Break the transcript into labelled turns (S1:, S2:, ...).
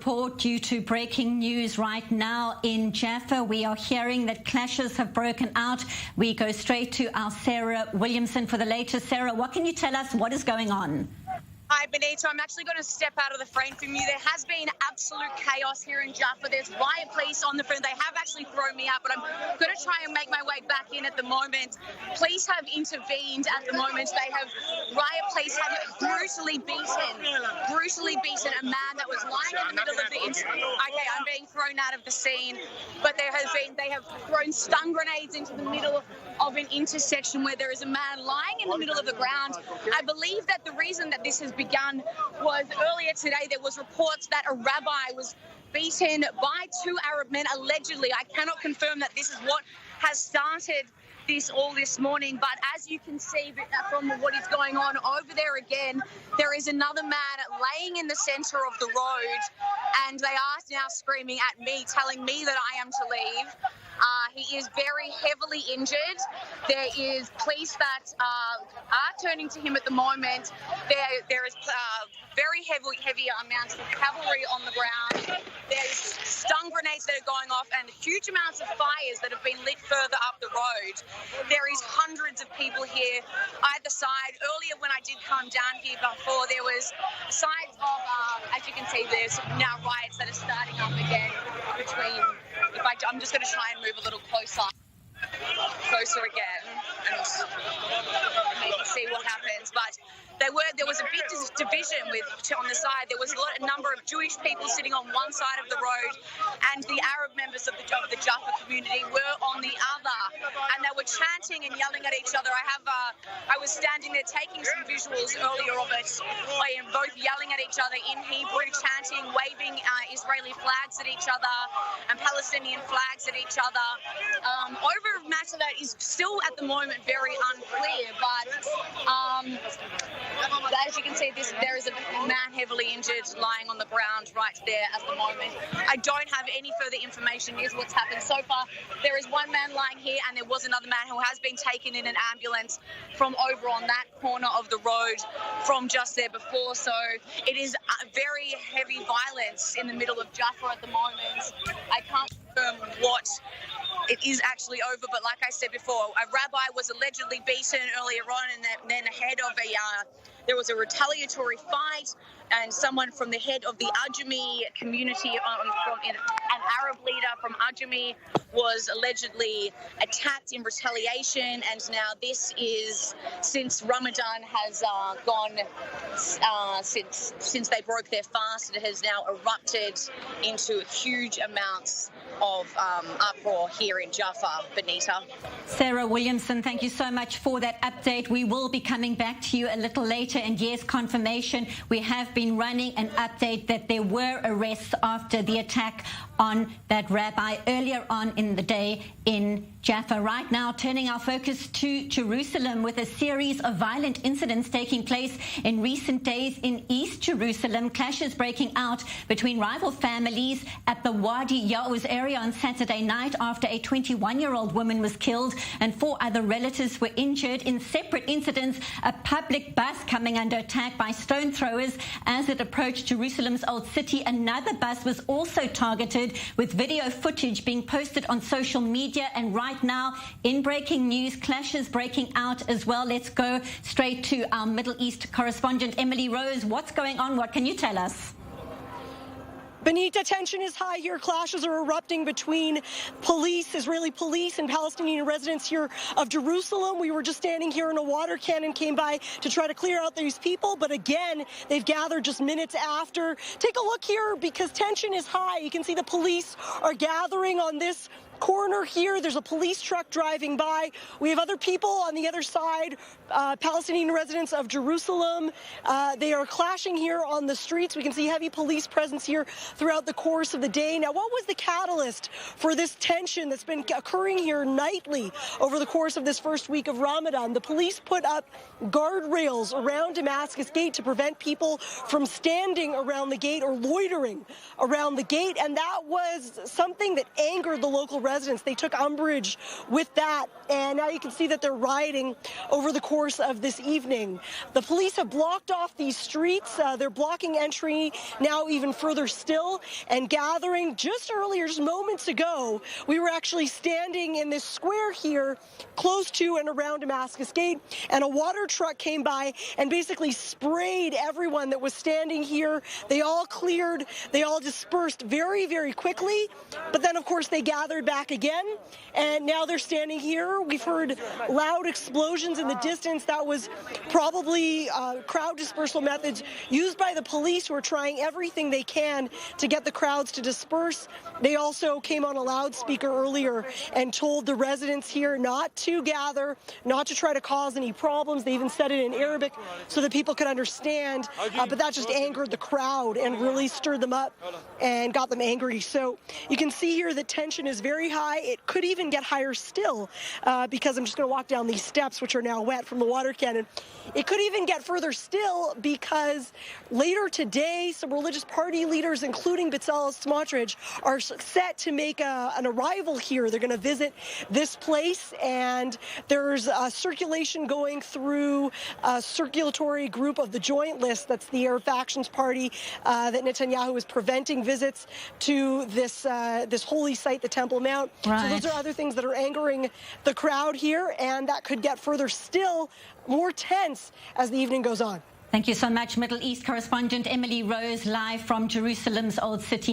S1: report due to breaking news right now in Jaffa. We are hearing that clashes have broken out. We go straight to our Sarah Williamson for the latest. Sarah, what can you tell us? What is going on?
S2: Hi, Benito. I'm actually going to step out of the frame from you. There has been absolute chaos here in Jaffa. There's riot police on the front. They have actually thrown me out, but I'm going to try and make my way back in at the moment. Police have intervened at the moment. Riot police have brutally beaten a man that was lying in the middle of the Okay, I'm being thrown out of the scene, but they have thrown stun grenades into the middle of an intersection where there is a man lying in the middle of the ground. I believe that the reason that this has begun was earlier today there was reports that a rabbi was beaten by two Arab men, allegedly. I cannot confirm that this is what has started this morning, but as you can see from what is going on over there again, there is another man laying in the center of the road, and they are now screaming at me, telling me that I am to leave. He is very heavily injured. There is police that are turning to him at the moment. There is very heavy amounts of cavalry on the ground. There's stun grenades that are going off and huge amounts of fires that have been lit further up the road. There is hundreds of people here either side. Earlier when I did come down here before, there was signs of, as you can see, there's now riots that are starting up again between, I'm just going to try and move a little closer again and maybe see what happens. But there was a big division on the side. There was a number of Jewish people sitting on one side of the road, and the Arab members of the Jaffa community were on the other, and they were chanting and yelling at each other. I was standing there taking some visuals earlier of it, both yelling at each other in Hebrew, chanting, waving Israeli flags at each other and Palestinian flags at each other. Over a matter that is still at the moment very unclear, but as you can see, there is a man heavily injured lying on the ground right there at the moment. I don't have any further information. Here's what's happened so far. There is one man lying here, and there was another man who has been taken in an ambulance from over on that corner of the road from just there before. So it is very heavy violence in the middle of Jaffa at the moment. I can't confirm what it is actually over, but like I said before, a rabbi was allegedly beaten earlier on, and then ahead of there was a retaliatory fight, and someone from the head of the Ajami community, an Arab leader from Ajami, was allegedly attacked in retaliation. And now this is, since Ramadan has gone, since they broke their fast, it has now erupted into huge amounts of uproar here in Jaffa. Benita.
S1: Sarah Williamson, thank you so much for that update. We will be coming back to you a little later, and yes, confirmation, we have been running an update that there were arrests after the attack on that rabbi earlier on in the day in Jaffa. Right now, turning our focus to Jerusalem, with a series of violent incidents taking place in recent days in East Jerusalem. Clashes breaking out between rival families at the Wadi Yaouz area on Saturday night after a 21-year-old woman was killed and 4 other relatives were injured. In separate incidents, a public bus coming under attack by stone throwers as it approached Jerusalem's Old City. Another bus was also targeted, with video footage being posted on social media. And right now, in breaking news, clashes breaking out as well. Let's go straight to our Middle East correspondent, Emily Rose. What's going on? What can you tell us?
S3: Benita, tension is high here. Clashes are erupting between Israeli police and Palestinian residents here of Jerusalem. We were just standing here and a water cannon came by to try to clear out these people, but again, they've gathered just minutes after. Take a look here because tension is high. You can see the police are gathering on this corner here. There's a police truck driving by. We have other people on the other side, Palestinian residents of Jerusalem. They are clashing here on the streets. We can see heavy police presence here throughout the course of the day. Now, what was the catalyst for this tension that's been occurring here nightly over the course of this first week of Ramadan? The police put up guardrails around Damascus Gate to prevent people from standing around the gate or loitering around the gate, and that was something that angered the local residents. They took umbrage with that, and now you can see that they're rioting over the course of this evening. The police have blocked off these streets. They're blocking entry now even further still, and gathering just earlier, just moments ago, we were actually standing in this square here close to and around Damascus Gate, and a water truck came by and basically sprayed everyone that was standing here. They all cleared, they all dispersed very, very quickly, but then of course they gathered back again, and now they're standing here. We've heard loud explosions in the distance. That was probably crowd dispersal methods used by the police, who are trying everything they can to get the crowds to disperse. They also came on a loudspeaker earlier and told the residents here not to gather, not to try to cause any problems. They even said it in Arabic so that people could understand, but that just angered the crowd and really stirred them up and got them angry. So you can see here that tension is very high. It could even get higher still, because I'm just going to walk down these steps, which are now wet from the water cannon. It could even get further still because later today, some religious party leaders, including Bezalel Smotrich, are set to make an arrival here. They're going to visit this place, and there's a circulation going through a circulatory group of the Joint List. That's the Arab Factions Party that Netanyahu is preventing visits to this holy site, the Temple Mount.
S1: Right.
S3: So those are other things that are angering the crowd here, and that could get further still more tense as the evening goes on.
S1: Thank you so much, Middle East correspondent Emily Rose, live from Jerusalem's Old City.